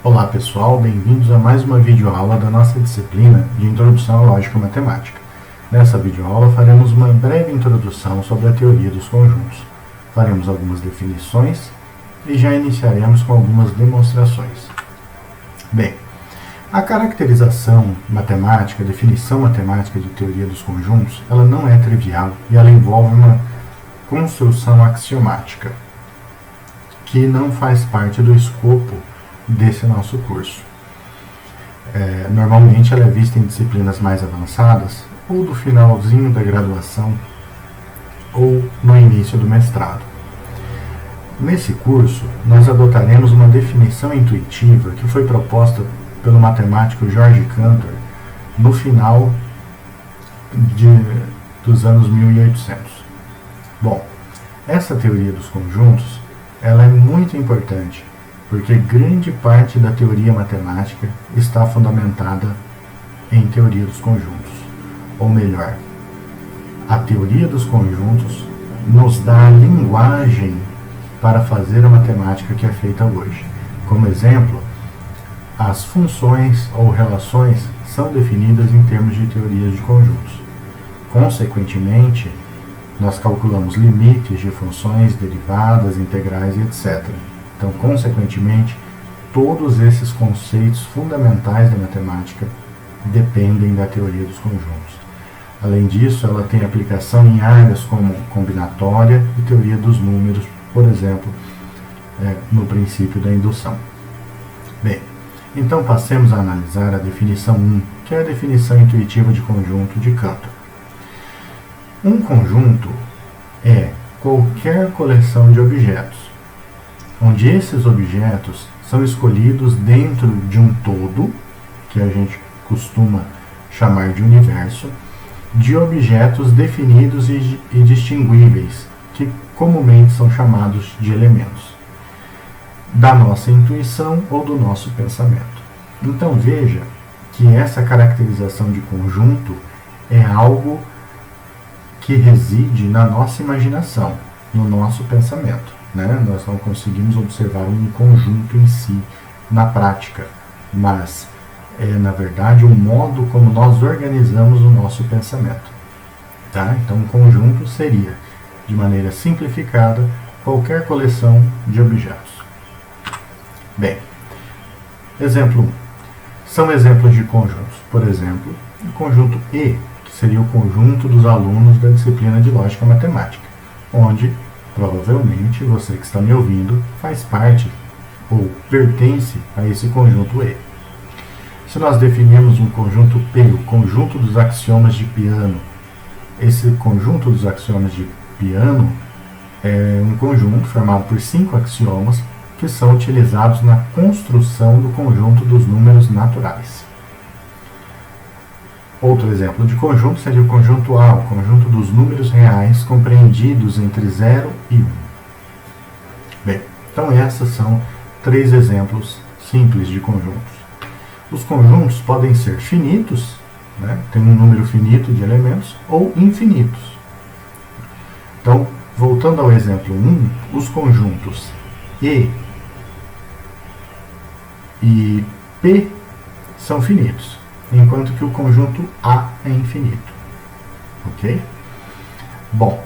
Olá pessoal, bem-vindos a mais uma videoaula da nossa disciplina de Introdução à Lógica Matemática. Nessa videoaula faremos uma breve introdução sobre a teoria dos conjuntos. Faremos algumas definições e já iniciaremos com algumas demonstrações. Bem, a caracterização matemática, a definição matemática de teoria dos conjuntos, ela não é trivial e ela envolve uma construção axiomática, que não faz parte do escopo desse nosso curso. Normalmente ela é vista em disciplinas mais avançadas, ou do finalzinho da graduação, ou no início do mestrado. Nesse curso, nós adotaremos uma definição intuitiva que foi proposta pelo matemático George Cantor no final dos anos 1800. Bom, essa teoria dos conjuntos ela é muito importante, porque grande parte da teoria matemática está fundamentada em teoria dos conjuntos. Ou melhor, a teoria dos conjuntos nos dá a linguagem para fazer a matemática que é feita hoje. Como exemplo, as funções ou relações são definidas em termos de teorias de conjuntos. Consequentemente, nós calculamos limites de funções, derivadas, integrais e etc. Então, consequentemente, todos esses conceitos fundamentais da matemática dependem da teoria dos conjuntos. Além disso, ela tem aplicação em áreas como combinatória e teoria dos números, por exemplo, no princípio da indução. Bem, então passemos a analisar a definição 1, que é a definição intuitiva de conjunto de Cantor. Um conjunto é qualquer coleção de objetos, onde esses objetos são escolhidos dentro de um todo, que a gente costuma chamar de universo, de objetos definidos e distinguíveis, que comumente são chamados de elementos, da nossa intuição ou do nosso pensamento. Então veja que essa caracterização de conjunto é algo que reside na nossa imaginação, no nosso pensamento. Nós não conseguimos observar um conjunto em si na prática, mas é, na verdade, o modo como nós organizamos o nosso pensamento. Então, um conjunto seria, de maneira simplificada, qualquer coleção de objetos. Bem, exemplo 1. São exemplos de conjuntos. Por exemplo, o conjunto E, que seria o conjunto dos alunos da disciplina de Lógica Matemática, onde provavelmente você que está me ouvindo faz parte ou pertence a esse conjunto E. Se nós definirmos um conjunto P, o conjunto dos axiomas de Peano, esse conjunto dos axiomas de Peano é um conjunto formado por 5 axiomas que são utilizados na construção do conjunto dos números naturais. Outro exemplo de conjunto seria o conjunto A, o conjunto dos números reais compreendidos entre 0 e 1. Bem, então esses são 3 exemplos simples de conjuntos. Os conjuntos podem ser finitos, tem um número finito de elementos, ou infinitos. Então, voltando ao exemplo 1, os conjuntos E e P são finitos, enquanto que o conjunto A é infinito. Ok? Bom,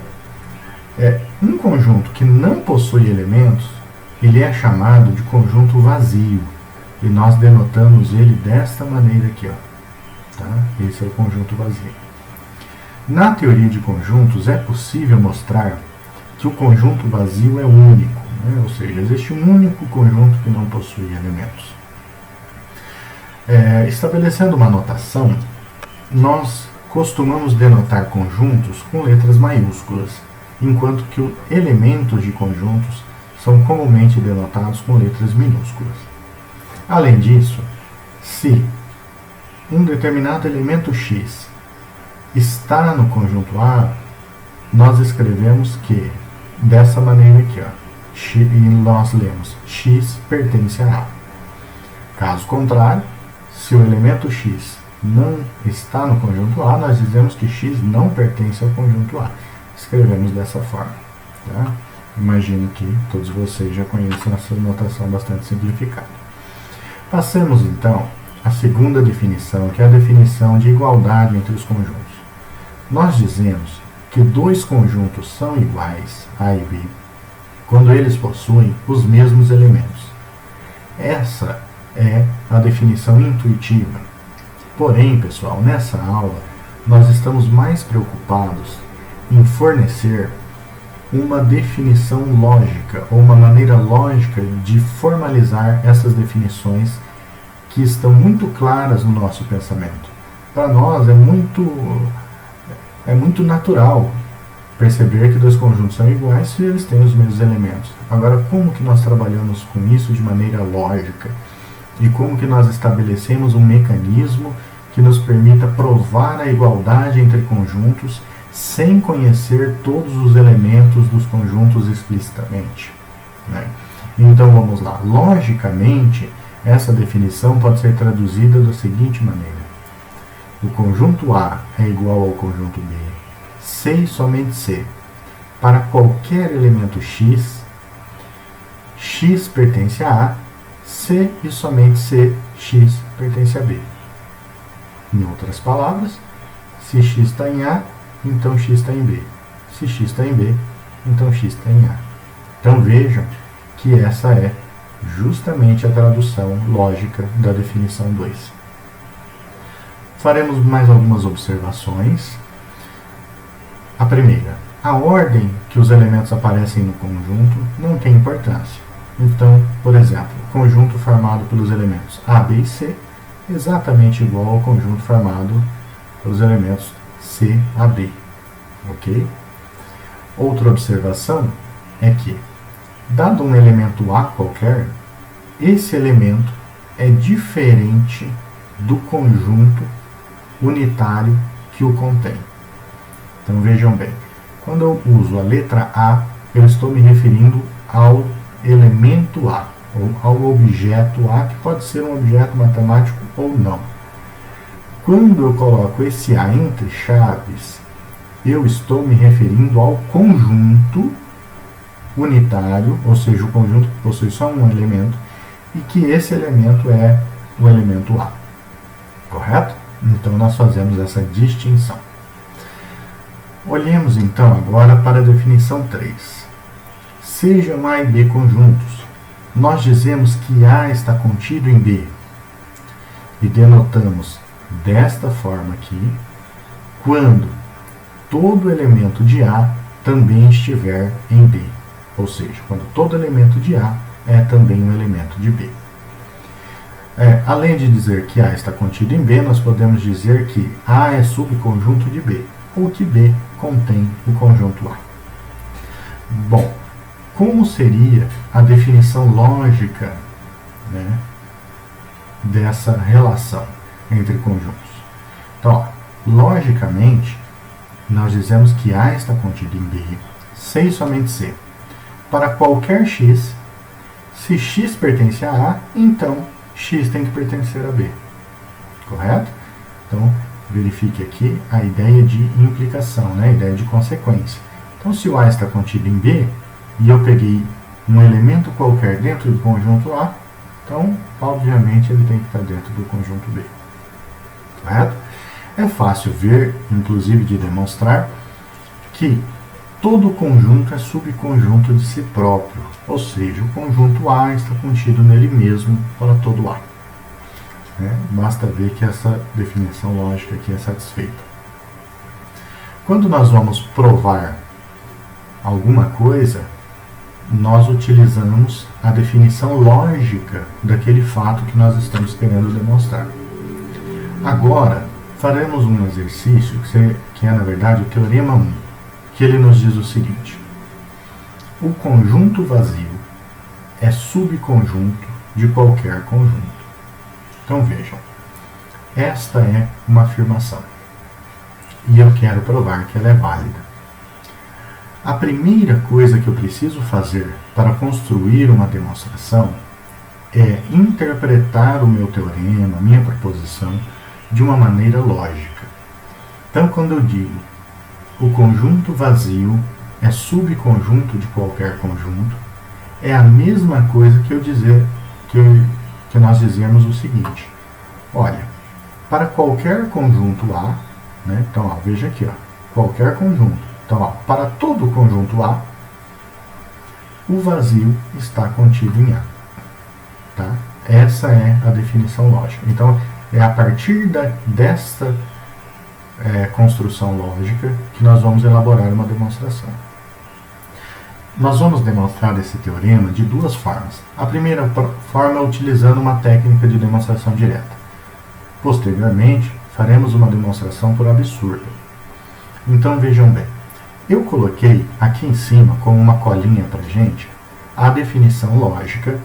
um conjunto que não possui elementos, ele é chamado de conjunto vazio, e nós denotamos ele desta maneira aqui. Esse é o conjunto vazio. Na teoria de conjuntos, é possível mostrar que o conjunto vazio é único, ou seja, existe um único conjunto que não possui elementos. Estabelecendo uma notação, nós costumamos denotar conjuntos com letras maiúsculas, enquanto que os elementos de conjuntos são comumente denotados com letras minúsculas. Além disso, se um determinado elemento X está no conjunto A, nós escrevemos que dessa maneira aqui, e nós lemos X pertence a A. Caso contrário, se o elemento X não está no conjunto A, nós dizemos que X não pertence ao conjunto A. Escrevemos dessa forma. Imagino que todos vocês já conhecem essa notação bastante simplificada. Passemos então à segunda definição, que é a definição de igualdade entre os conjuntos. Nós dizemos que dois conjuntos são iguais, A e B, quando eles possuem os mesmos elementos. Essa é a definição intuitiva. Porém, pessoal, nessa aula nós estamos mais preocupados em fornecer uma definição lógica, ou uma maneira lógica de formalizar essas definições que estão muito claras no nosso pensamento. Para nós é muito natural perceber que dois conjuntos são iguais se eles têm os mesmos elementos. Agora, como que nós trabalhamos com isso de maneira lógica? E como que nós estabelecemos um mecanismo que nos permita provar a igualdade entre conjuntos sem conhecer todos os elementos dos conjuntos explicitamente, né? Então vamos lá. Logicamente, essa definição pode ser traduzida da seguinte maneira: o conjunto A é igual ao conjunto B, C e somente C, para qualquer elemento X, X pertence a A, C e somente C, X pertence a B. Em outras palavras, se X está em A, então X está em B. Se X está em B, então X está em A. Então vejam que essa é justamente a tradução lógica da definição 2. Faremos mais algumas observações. A primeira: a ordem que os elementos aparecem no conjunto não tem importância. Então, por exemplo, o conjunto formado pelos elementos A, B e C é exatamente igual ao conjunto formado pelos elementos C a B. Ok? Outra observação é que, dado um elemento A qualquer, esse elemento é diferente do conjunto unitário que o contém. Então vejam bem, quando eu uso a letra A, eu estou me referindo ao elemento A, ou ao objeto A, que pode ser um objeto matemático ou não. Quando eu coloco esse A entre chaves, eu estou me referindo ao conjunto unitário, ou seja, o conjunto que possui só um elemento, e que esse elemento é o elemento A. Correto? Então nós fazemos essa distinção. Olhemos então agora para a definição 3. Sejam A e B conjuntos. Nós dizemos que A está contido em B e denotamos desta forma aqui quando todo elemento de A também estiver em B, ou seja, quando todo elemento de A é também um elemento de B. Além de dizer que A está contido em B, nós podemos dizer que A é subconjunto de B, ou que B contém o conjunto A. Bom, como seria a definição lógica, né, dessa relação entre conjuntos? Então, ó, logicamente, nós dizemos que A está contido em B, C e somente C, para qualquer X. Se X pertence a A, então X tem que pertencer a B. Correto? Então, verifique aqui a ideia de implicação, né? A ideia de consequência. Então, se o A está contido em B, e eu peguei um elemento qualquer dentro do conjunto A, então, obviamente, ele tem que estar dentro do conjunto B. Correto? É fácil ver, inclusive de demonstrar, que todo conjunto é subconjunto de si próprio, ou seja, o conjunto A está contido nele mesmo para todo A. Basta ver que essa definição lógica aqui é satisfeita. Quando nós vamos provar alguma coisa, nós utilizamos a definição lógica daquele fato que nós estamos querendo demonstrar. Agora, faremos um exercício que é, na verdade, o Teorema 1, que ele nos diz o seguinte: o conjunto vazio é subconjunto de qualquer conjunto. Então vejam, esta é uma afirmação e eu quero provar que ela é válida. A primeira coisa que eu preciso fazer para construir uma demonstração é interpretar o meu teorema, a minha proposição, de uma maneira lógica. Então, quando eu digo o conjunto vazio é subconjunto de qualquer conjunto, é a mesma coisa que eu dizer que eu que nós dizemos o seguinte: olha, para qualquer conjunto A, né, então ó, veja aqui, ó, qualquer conjunto, então ó, para todo conjunto A, o vazio está contido em A. Tá? Essa é a definição lógica. Então, é a partir desta construção lógica que nós vamos elaborar uma demonstração. Nós vamos demonstrar esse teorema de duas formas. A primeira forma é utilizando uma técnica de demonstração direta. Posteriormente, faremos uma demonstração por absurdo. Então, vejam bem. Eu coloquei aqui em cima, como uma colinha para a gente, a definição lógica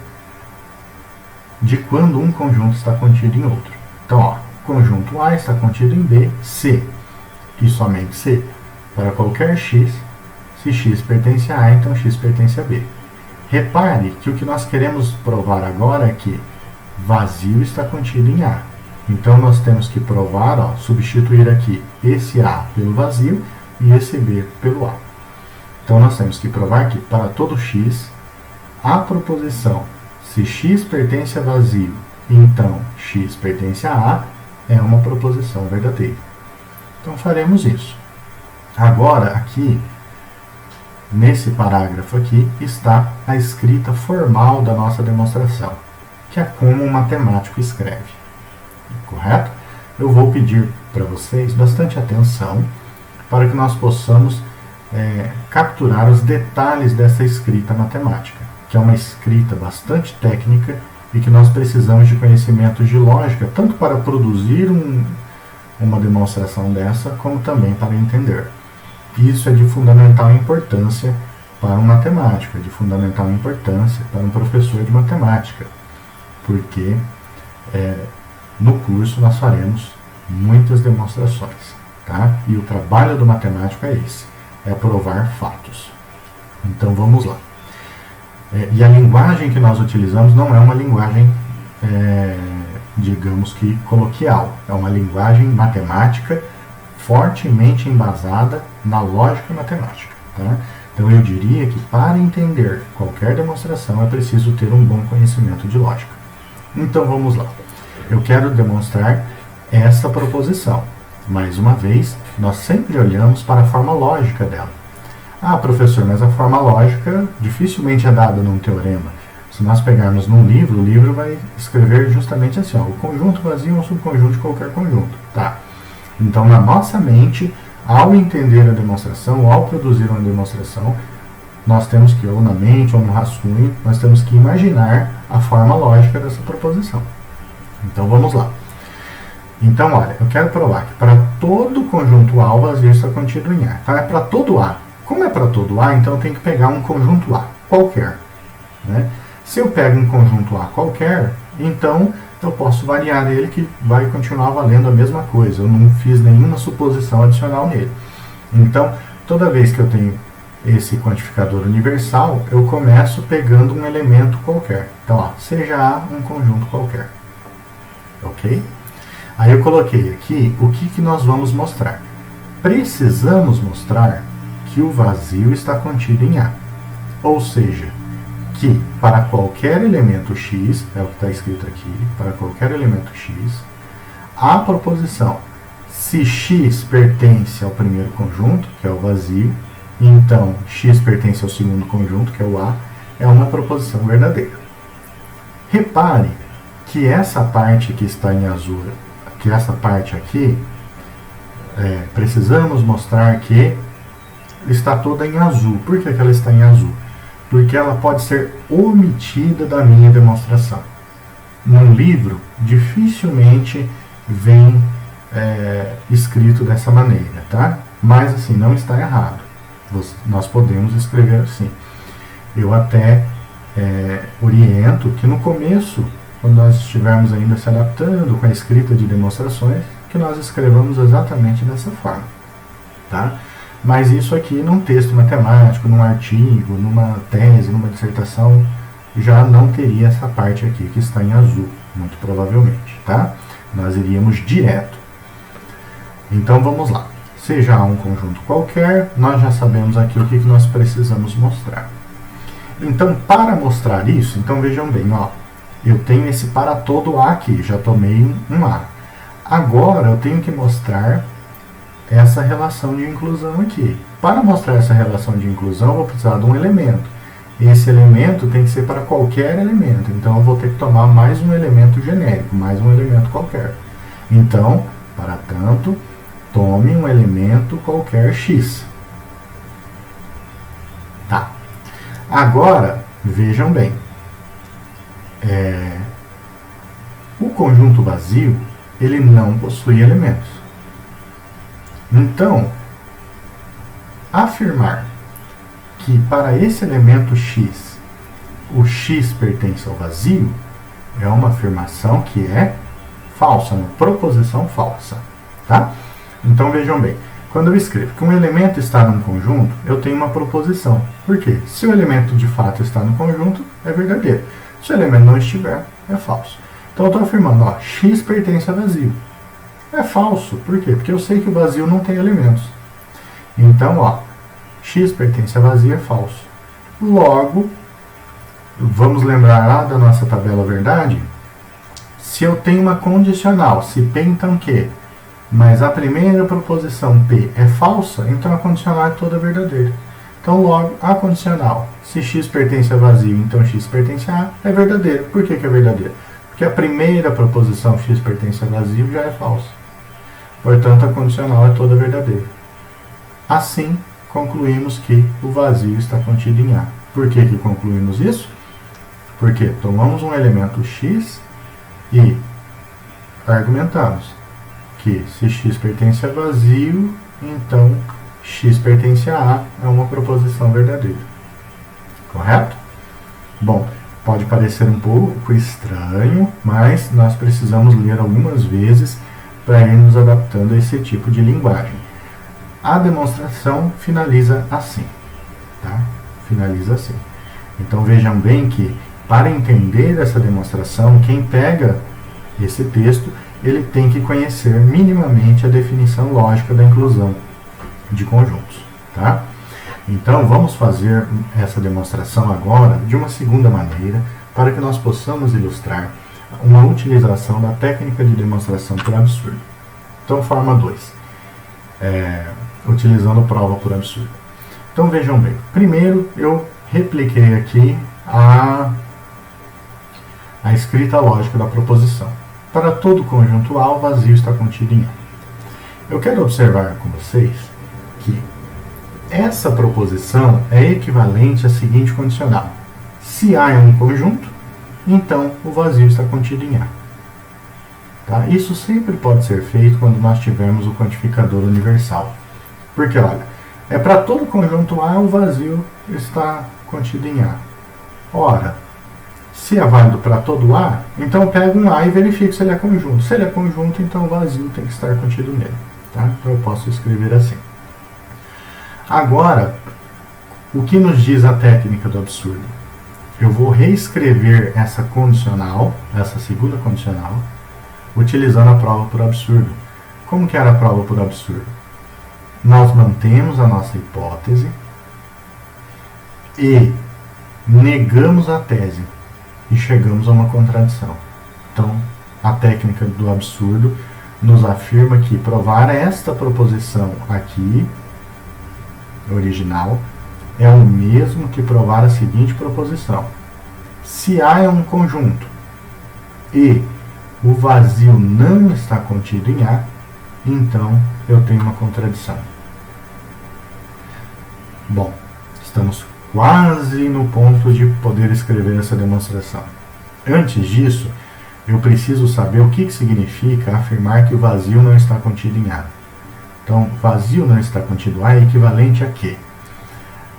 de quando um conjunto está contido em outro. Então, ó, conjunto A está contido em B, C, e somente C. Para qualquer x, se x pertence a A, então x pertence a B. Repare que o que nós queremos provar agora é que vazio está contido em A. Então, nós temos que provar, ó, substituir aqui esse A pelo vazio e esse B pelo A. Então, nós temos que provar que para todo x, a proposição se x pertence a vazio, então x pertence a A, é uma proposição verdadeira. Então, faremos isso. Agora, aqui, nesse parágrafo aqui, está a escrita formal da nossa demonstração, que é como um matemático escreve. Correto? Eu vou pedir para vocês bastante atenção para que nós possamos capturar os detalhes dessa escrita matemática, que é uma escrita bastante técnica e que nós precisamos de conhecimentos de lógica, tanto para produzir uma demonstração dessa, como também para entender. Isso é de fundamental importância para um matemático, é de fundamental importância para um professor de matemática, porque no curso nós faremos muitas demonstrações, tá? E o trabalho do matemático é esse, é provar fatos. Então vamos lá. E a linguagem que nós utilizamos não é uma linguagem, digamos que coloquial, é uma linguagem matemática fortemente embasada na lógica matemática, tá? Então eu diria que para entender qualquer demonstração é preciso ter um bom conhecimento de lógica. Então vamos lá. Eu quero demonstrar essa proposição. Mais uma vez, nós sempre olhamos para a forma lógica dela. Ah, professor, mas a forma lógica dificilmente é dada num teorema. Se nós pegarmos num livro, o livro vai escrever justamente assim, ó, o conjunto vazio é um subconjunto de qualquer conjunto. Tá. Então, na nossa mente, ao entender a demonstração, ao produzir uma demonstração, nós temos que, ou na mente, ou no rascunho, nós temos que imaginar a forma lógica dessa proposição. Então, vamos lá. Então, olha, eu quero provar que para todo conjunto A, o vazio está contido em A. Então, é para todo A. Como é para todo A, então eu tenho que pegar um conjunto A qualquer, né? Se eu pego um conjunto A qualquer, então eu posso variar ele que vai continuar valendo a mesma coisa. Eu não fiz nenhuma suposição adicional nele. Então, toda vez que eu tenho esse quantificador universal, eu começo pegando um elemento qualquer. Então, ó, seja A um conjunto qualquer. Ok? Aí eu coloquei aqui o que nós vamos mostrar. Precisamos mostrar que o vazio está contido em A. Ou seja, que para qualquer elemento x, é o que está escrito aqui, para qualquer elemento x, a proposição se x pertence ao primeiro conjunto, que é o vazio, então x pertence ao segundo conjunto, que é o A, é uma proposição verdadeira. Repare que essa parte que está em azul, que essa parte aqui, precisamos mostrar que está toda em azul. Por que ela está em azul? Porque ela pode ser omitida da minha demonstração. No livro, dificilmente vem escrito dessa maneira, tá? Mas assim, não está errado. Nós podemos escrever assim. Eu até oriento que no começo, quando nós estivermos ainda se adaptando com a escrita de demonstrações, que nós escrevamos exatamente dessa forma, tá? Mas isso aqui num texto matemático, num artigo, numa tese, numa dissertação, já não teria essa parte aqui que está em azul, muito provavelmente, tá? Nós iríamos direto. Então vamos lá. Seja um conjunto qualquer, nós já sabemos aqui o que nós precisamos mostrar. Então, para mostrar isso, então vejam bem, ó, Eu tenho esse para todo A aqui, já tomei um A. Agora eu tenho que mostrar essa relação de inclusão aqui. Para mostrar essa relação de inclusão, eu vou precisar de um elemento. Esse elemento tem que ser para qualquer elemento. Então eu vou ter que tomar mais um elemento genérico, mais um elemento qualquer. Então, para tanto, tome um elemento qualquer x. Tá. Agora, vejam bem. O conjunto vazio, ele não possui elementos. Então, afirmar que para esse elemento x, o x pertence ao vazio, é uma afirmação que é falsa, uma proposição falsa. Tá? Então vejam bem, quando eu escrevo que um elemento está num conjunto, eu tenho uma proposição. Por quê? Se o elemento de fato está no conjunto, é verdadeiro. Se o elemento não estiver, é falso. Então eu estou afirmando, ó, x pertence a vazio. É falso. Por quê? Porque eu sei que o vazio não tem elementos. Então, ó, x pertence a vazio é falso. Logo, vamos lembrar lá da nossa tabela verdade? Se eu tenho uma condicional, se P então Q, mas a primeira proposição P é falsa, então a condicional é toda verdadeira. Então, logo, a condicional, se x pertence a vazio, então x pertence a A, é verdadeiro. Por que é verdadeiro? Porque a primeira proposição x pertence a vazio já é falsa. Portanto, a condicional é toda verdadeira. Assim, concluímos que o vazio está contido em A. Por que concluímos isso? Porque tomamos um elemento x e argumentamos que se x pertence a vazio, então x pertence a A é uma proposição verdadeira. Correto? Bom, pode parecer um pouco estranho, mas nós precisamos ler algumas vezes para ir nos adaptando a esse tipo de linguagem. A demonstração finaliza assim. Tá? Finaliza assim. Então vejam bem que, para entender essa demonstração, quem pega esse texto, ele tem que conhecer minimamente a definição lógica da inclusão de conjuntos. Tá? Então vamos fazer essa demonstração agora de uma segunda maneira, para que nós possamos ilustrar uma utilização da técnica de demonstração por absurdo. Então, forma 2. Utilizando prova por absurdo. Então, vejam bem. Primeiro, eu repliquei aqui a escrita lógica da proposição. Para todo conjunto A, o vazio está contido em A. Eu quero observar com vocês que essa proposição é equivalente à seguinte condicional. Se A é um conjunto, então o vazio está contido em A. Tá? Isso sempre pode ser feito quando nós tivermos o quantificador universal. Porque, olha, é para todo conjunto A o vazio está contido em A. Ora, se é válido para todo A, então eu pego um A e verifico se ele é conjunto. Se ele é conjunto, então o vazio tem que estar contido nele. Tá? Então eu posso escrever assim. Agora, o que nos diz a técnica do absurdo? Eu vou reescrever essa condicional, essa segunda condicional, utilizando a prova por absurdo. Como que era a prova por absurdo? Nós mantemos a nossa hipótese e negamos a tese e chegamos a uma contradição. Então, a técnica do absurdo nos afirma que provar esta proposição aqui, original, é o mesmo que provar a seguinte proposição. Se A é um conjunto e o vazio não está contido em A, então eu tenho uma contradição. Bom, estamos quase no ponto de poder escrever essa demonstração. Antes disso, eu preciso saber o que significa afirmar que o vazio não está contido em A. Então, vazio não está contido em A é equivalente a quê?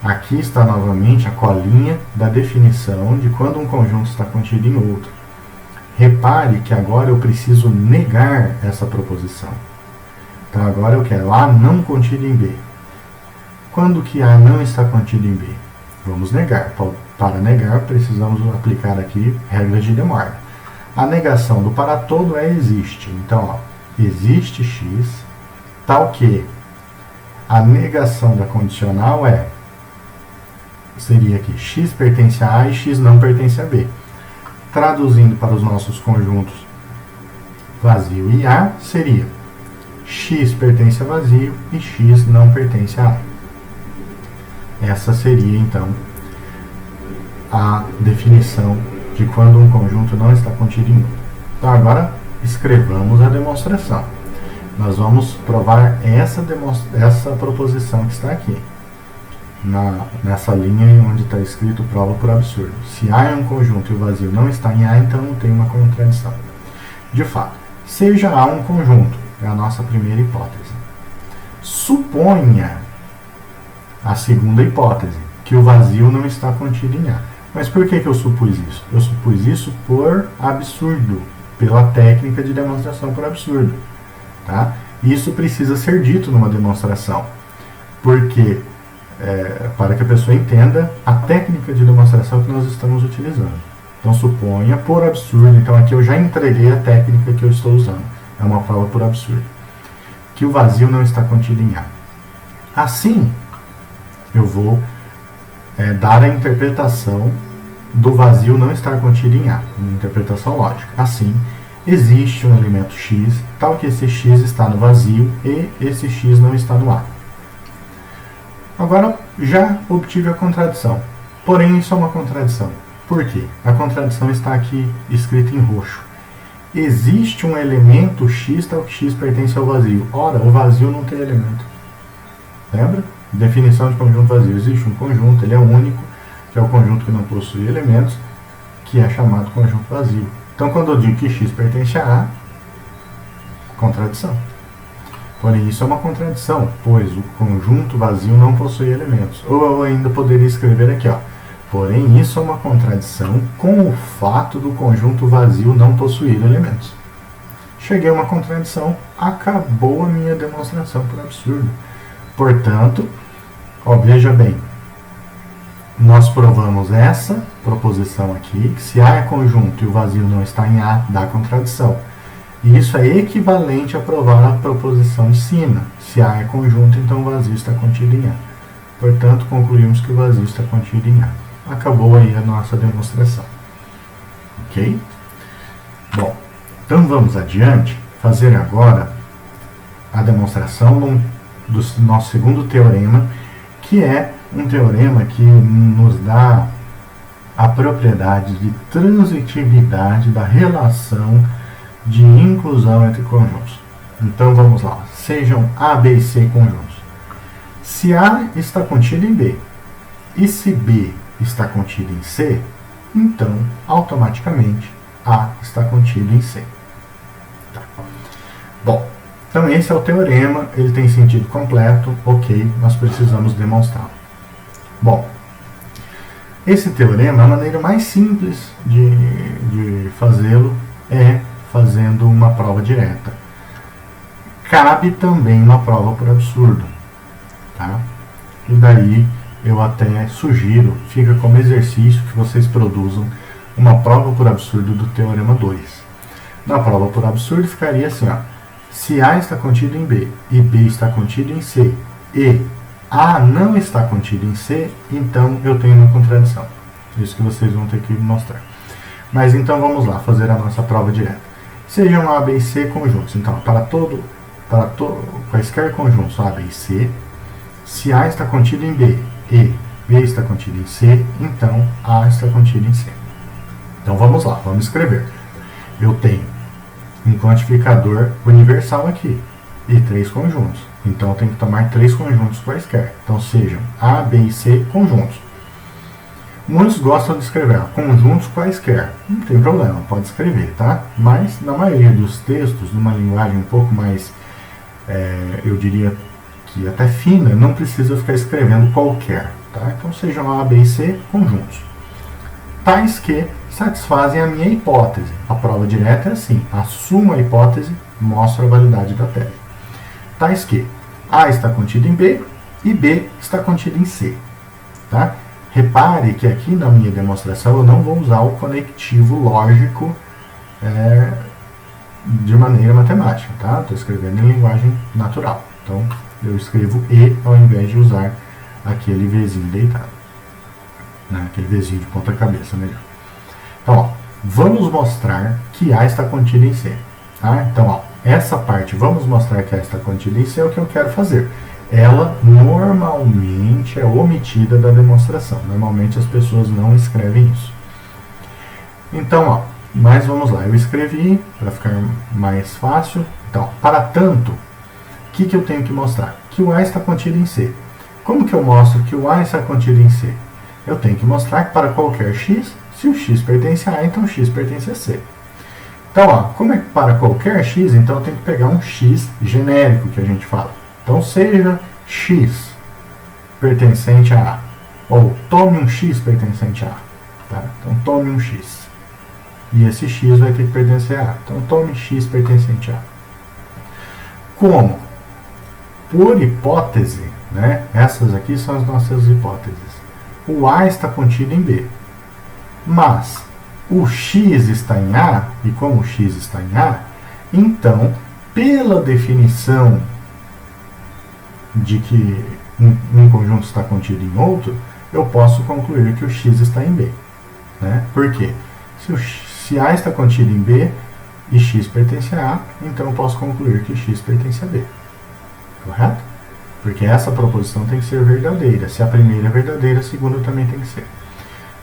Aqui está novamente a colinha da definição de quando um conjunto está contido em outro. Repare que agora eu preciso negar essa proposição. Então agora eu quero A não contido em B. Quando que A não está contido em B? Vamos negar. Para negar, precisamos aplicar aqui regras de De Morgan. A negação do para todo é existe. Então, ó, existe x, tal que a negação da condicional seria que x pertence a A e x não pertence a B. traduzindo para os nossos conjuntos vazio e A, seria x pertence a vazio e x não pertence a A. Essa seria, então, a definição de quando um conjunto não está contido em outro. Então, agora, escrevamos a demonstração. Nós vamos provar essa proposição que está aqui, nessa linha onde está escrito prova por absurdo. Se A é um conjunto e o vazio não está em A, então não tem uma contradição. De fato, seja A um conjunto, é a nossa primeira hipótese. Suponha a segunda hipótese, que o vazio não está contido em A. Mas por que eu supus isso? Eu supus isso por absurdo, pela técnica de demonstração por absurdo. Tá? Isso precisa ser dito numa demonstração, porque para que a pessoa entenda a técnica de demonstração que nós estamos utilizando. Então, suponha por absurdo, então aqui eu já entreguei a técnica que eu estou usando, é uma prova por absurdo, que o vazio não está contido em A. Assim, eu vou dar a interpretação do vazio não estar contido em A, uma interpretação lógica. Assim, existe um elemento x, tal que esse x está no vazio e esse x não está no A. Agora, já obtive a contradição. Porém, isso é uma contradição. Por quê? A contradição está aqui escrita em roxo. Existe um elemento x, tal que x pertence ao vazio. Ora, o vazio não tem elemento. Lembra? Definição de conjunto vazio. Existe um conjunto, ele é único, que é o conjunto que não possui elementos, que é chamado conjunto vazio. Então, quando eu digo que x pertence a A, contradição. Porém, isso é uma contradição, pois o conjunto vazio não possui elementos. Ou eu ainda poderia escrever aqui, ó. Porém, isso é uma contradição com o fato do conjunto vazio não possuir elementos. Cheguei a uma contradição, acabou a minha demonstração por absurdo. Portanto, ó, veja bem, nós provamos essa proposição aqui, que se A é conjunto e o vazio não está em A, dá contradição. E isso é equivalente a provar a proposição de cima. Se A é conjunto, então o vazio está contido em A. Portanto, concluímos que o vazio está contido em A. Acabou aí a nossa demonstração. Ok? Bom, então vamos adiante, fazer agora a demonstração do nosso segundo teorema, que é um teorema que nos dá a propriedade de transitividade da relação de inclusão entre conjuntos. Então vamos lá, sejam A, B e C conjuntos. Se A está contido em B e se B está contido em C, então automaticamente A está contido em C. Tá. Bom, então esse é o teorema, ele tem sentido completo, ok, nós precisamos demonstrá-lo. Bom, esse teorema, a maneira mais simples de fazê-lo é fazendo uma prova direta. Cabe também uma prova por absurdo. Tá? E daí eu até sugiro, fica como exercício que vocês produzam uma prova por absurdo do teorema 2. Na prova por absurdo ficaria assim, ó, se A está contido em B e B está contido em C e A não está contido em C, então eu tenho uma contradição. Isso que vocês vão ter que mostrar. Mas então vamos lá, fazer a nossa prova direta. Sejam A, B e C conjuntos. Então, para quaisquer conjuntos A, B e C, se A está contido em B e B está contido em C, então A está contido em C. Então vamos lá, vamos escrever. Eu tenho um quantificador universal aqui e 3 conjuntos. Então eu tenho que tomar 3 conjuntos quaisquer. Então sejam A, B e C conjuntos. Muitos gostam de escrever conjuntos quaisquer. Não tem problema, pode escrever, tá? Mas na maioria dos textos, numa linguagem um pouco mais, eu diria que até fina, não precisa ficar escrevendo qualquer, tá? Então sejam A, B e C conjuntos. Tais que satisfazem a minha hipótese. A prova direta é assim, assumo a hipótese, mostro a validade da tese. Tais que A está contido em B e B está contido em C, tá? Repare que aqui na minha demonstração eu não vou usar o conectivo lógico de maneira matemática, tá? Estou escrevendo em linguagem natural. Então eu escrevo E ao invés de usar aquele Vzinho deitado, né? Aquele Vzinho de ponta cabeça, melhor. Então, ó, vamos mostrar que A está contido em C. Tá? Então, ó, essa parte, vamos mostrar que A está contida em C, é o que eu quero fazer. Ela normalmente é omitida da demonstração. Normalmente as pessoas não escrevem isso. Então, ó, mas vamos lá. Eu escrevi para ficar mais fácil. Então, para tanto, o que eu tenho que mostrar? Que o A está contido em C. Como que eu mostro que o A está contido em C? Eu tenho que mostrar que para qualquer x, se o x pertence a A, então o x pertence a C. Então, ó, como é que para qualquer x, então eu tenho que pegar um x genérico que a gente fala. Então, seja x pertencente a A, ou tome um x pertencente a A. Tá? Então, tome um x. E esse x vai ter que pertencer a A. Então, tome x pertencente a A. Como? Por hipótese, né? Essas aqui são as nossas hipóteses. O A está contido em B. Mas o x está em A, e como o x está em A, então, pela definição de que um conjunto está contido em outro, eu posso concluir que o x está em B. Né? Por quê? Se A está contido em B e x pertence a A, então eu posso concluir que x pertence a B. Correto? Porque essa proposição tem que ser verdadeira. Se a primeira é verdadeira, a segunda também tem que ser.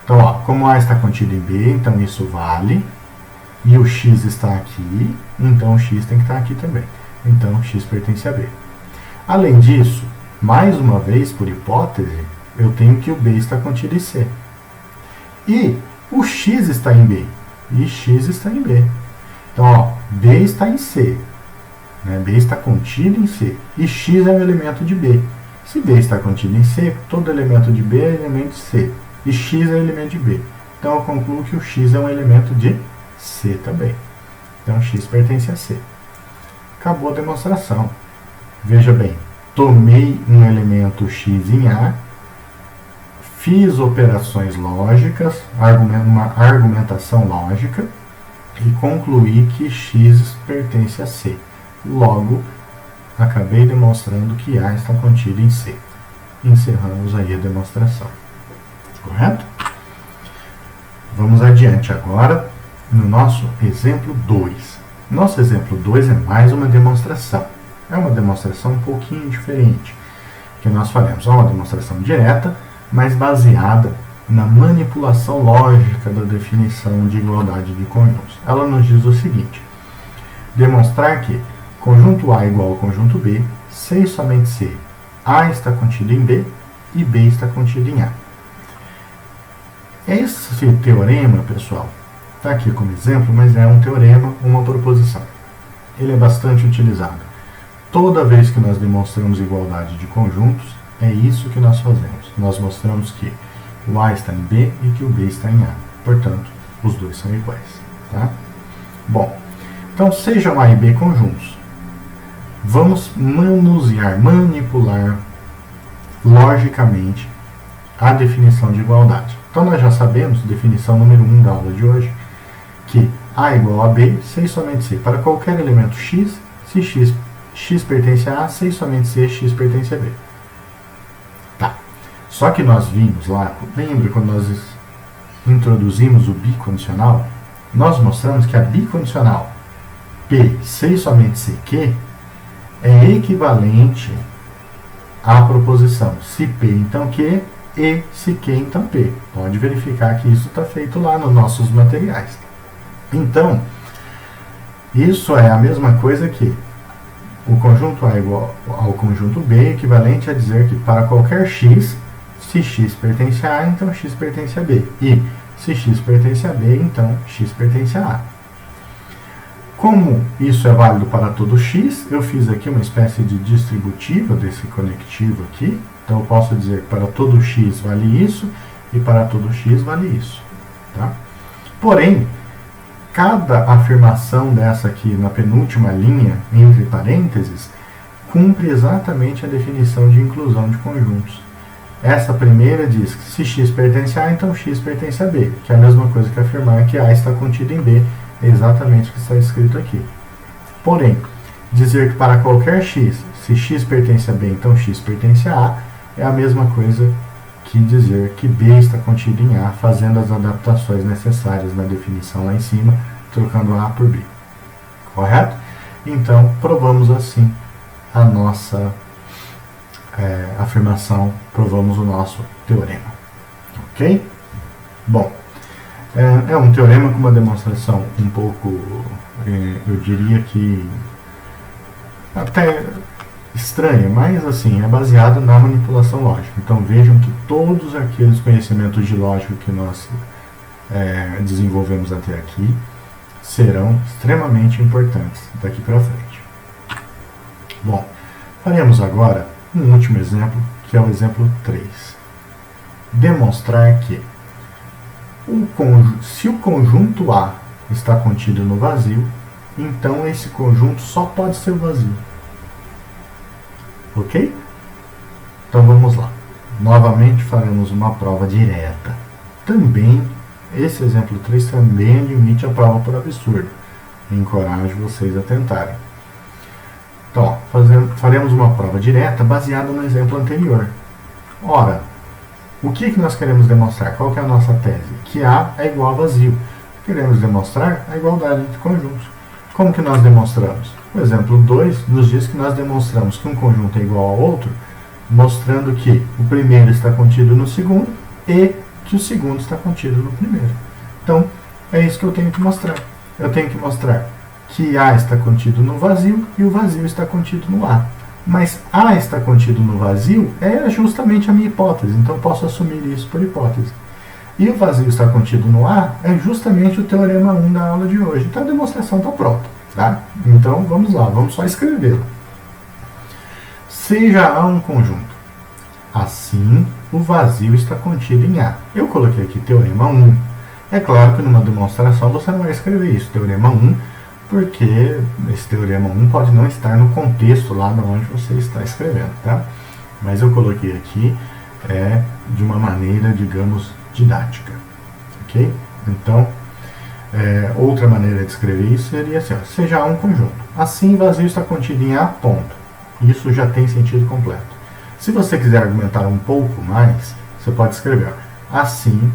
Então, ó, como A está contido em B, então isso vale. E o x está aqui, então o x tem que estar aqui também. Então, x pertence a B. Além disso, mais uma vez, por hipótese, eu tenho que o B está contido em C. E o x está em B. E x está em B. Então, ó, B está em C. Né? B está contido em C. E x é um elemento de B. Se B está contido em C, todo elemento de B é elemento de C. E x é elemento de B. Então, eu concluo que o x é um elemento de C também. Então, x pertence a C. Acabou a demonstração. Veja bem, tomei um elemento x em A, fiz operações lógicas, uma argumentação lógica, e concluí que x pertence a C. Logo, acabei demonstrando que A está contido em C. Encerramos aí a demonstração. Correto? Vamos adiante agora no nosso exemplo 2. Nosso exemplo 2 é mais uma demonstração. É uma demonstração um pouquinho diferente que nós faremos. É uma demonstração direta, mas baseada na manipulação lógica da definição de igualdade de conjuntos. Ela nos diz o seguinte: demonstrar que conjunto A igual ao conjunto B, se e somente se A está contido em B e B está contido em A. Esse teorema, pessoal, está aqui como exemplo, mas é um teorema, uma proposição. Ele é bastante utilizado. Toda vez que nós demonstramos igualdade de conjuntos, é isso que nós fazemos. Nós mostramos que o A está em B e que o B está em A. Portanto, os dois são iguais. Tá? Bom, então sejam A e B conjuntos. Vamos manipular logicamente a definição de igualdade. Então nós já sabemos, definição número 1 da aula de hoje, que A igual a B, se e somente se. Para qualquer elemento x, se x pertence a A, se e somente se x pertence a B. Tá. Só que nós vimos lá, lembra quando nós introduzimos o bicondicional? Nós mostramos que a bicondicional P, se e somente se Q, é equivalente à proposição se P, então Q, e se Q, então P. Pode verificar que isso está feito lá nos nossos materiais. Então, isso é a mesma coisa que o conjunto A igual ao conjunto B, equivalente a dizer que para qualquer x, se x pertence a A, então x pertence a B. E se x pertence a B, então x pertence a A. Como isso é válido para todo x, eu fiz aqui uma espécie de distributiva desse conectivo aqui. Então eu posso dizer que para todo x vale isso e para todo x vale isso. Tá? Porém, cada afirmação dessa aqui na penúltima linha, entre parênteses, cumpre exatamente a definição de inclusão de conjuntos. Essa primeira diz que se x pertence a A, então x pertence a B, que é a mesma coisa que afirmar que A está contido em B, é exatamente o que está escrito aqui. Porém, dizer que para qualquer x, se x pertence a B, então x pertence a A, é a mesma coisa que dizer que B está contido em A, fazendo as adaptações necessárias na definição lá em cima, trocando A por B. Correto? Então, provamos assim a nossa afirmação, provamos o nosso teorema. Ok? Bom, é um teorema com uma demonstração um pouco, eu diria que até estranha, mas assim, é baseado na manipulação lógica. Então vejam que todos aqueles conhecimentos de lógica que nós desenvolvemos até aqui serão extremamente importantes daqui para frente. Bom, faremos agora um último exemplo, que é o exemplo 3. Demonstrar que se o conjunto A está contido no vazio, então esse conjunto só pode ser vazio. Ok? Então vamos lá. Novamente faremos uma prova direta. Também, esse exemplo 3 também admite a prova por absurdo. Encorajo vocês a tentarem. Então, ó, faremos uma prova direta baseada no exemplo anterior. Ora, o que nós queremos demonstrar? Qual que é a nossa tese? Que A é igual a vazio. Queremos demonstrar a igualdade de conjuntos. Como que nós demonstramos? O exemplo 2 nos diz que nós demonstramos que um conjunto é igual ao outro, mostrando que o primeiro está contido no segundo e que o segundo está contido no primeiro. Então, é isso que eu tenho que mostrar. Eu tenho que mostrar que A está contido no vazio e o vazio está contido no A. Mas A está contido no vazio é justamente a minha hipótese, então eu posso assumir isso por hipótese. E o vazio está contido no A é justamente o teorema 1 da aula de hoje. Então a demonstração está pronta. Tá? Então vamos lá, vamos só escrever. Seja A um conjunto, assim o vazio está contido em A. Eu coloquei aqui teorema 1. É claro que numa demonstração você não vai escrever isso, teorema 1, porque esse teorema 1 pode não estar no contexto lá de onde você está escrevendo, tá? Mas eu coloquei aqui de uma maneira, digamos, didática, ok? Então, outra maneira de escrever isso seria assim, ó, seja A um conjunto. Assim, vazio está contido em A, ponto. Isso já tem sentido completo. Se você quiser argumentar um pouco mais, você pode escrever, ó, assim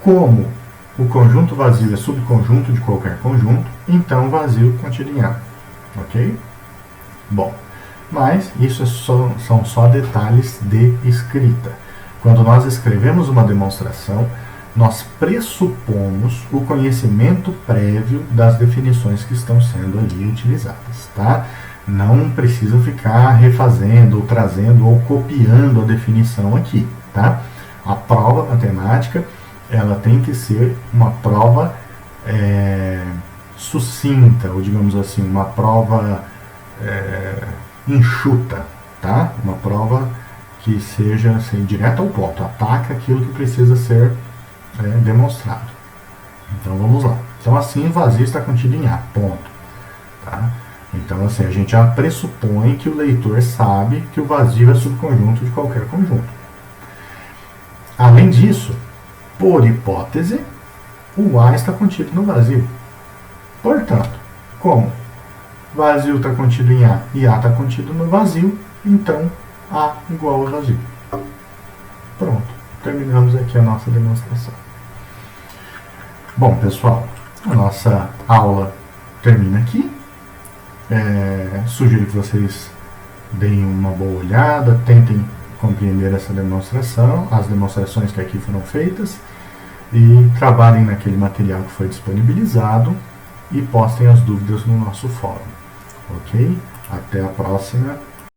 como o conjunto vazio é subconjunto de qualquer conjunto, então vazio contido em A. Ok? Bom, mas isso são só detalhes de escrita. Quando nós escrevemos uma demonstração, nós pressupomos o conhecimento prévio das definições que estão sendo ali utilizadas, tá? Não precisa ficar refazendo, ou trazendo, ou copiando a definição aqui, tá? A prova matemática, ela tem que ser uma prova sucinta, ou digamos assim, uma prova enxuta, tá? Uma prova que seja assim, direto ao ponto, ataca aquilo que precisa ser demonstrado. Então vamos lá. Então assim o vazio está contido em A, ponto. Tá? Então assim, a gente já pressupõe que o leitor sabe que o vazio é subconjunto de qualquer conjunto. Além disso, por hipótese, o A está contido no vazio. Portanto, como vazio está contido em A e A está contido no vazio, então A igual a vazio. Pronto, terminamos aqui a nossa demonstração. Bom, pessoal, a nossa aula termina aqui. Sugiro que vocês deem uma boa olhada, tentem compreender essa demonstração, as demonstrações que aqui foram feitas, e trabalhem naquele material que foi disponibilizado e postem as dúvidas no nosso fórum. Ok? Até a próxima.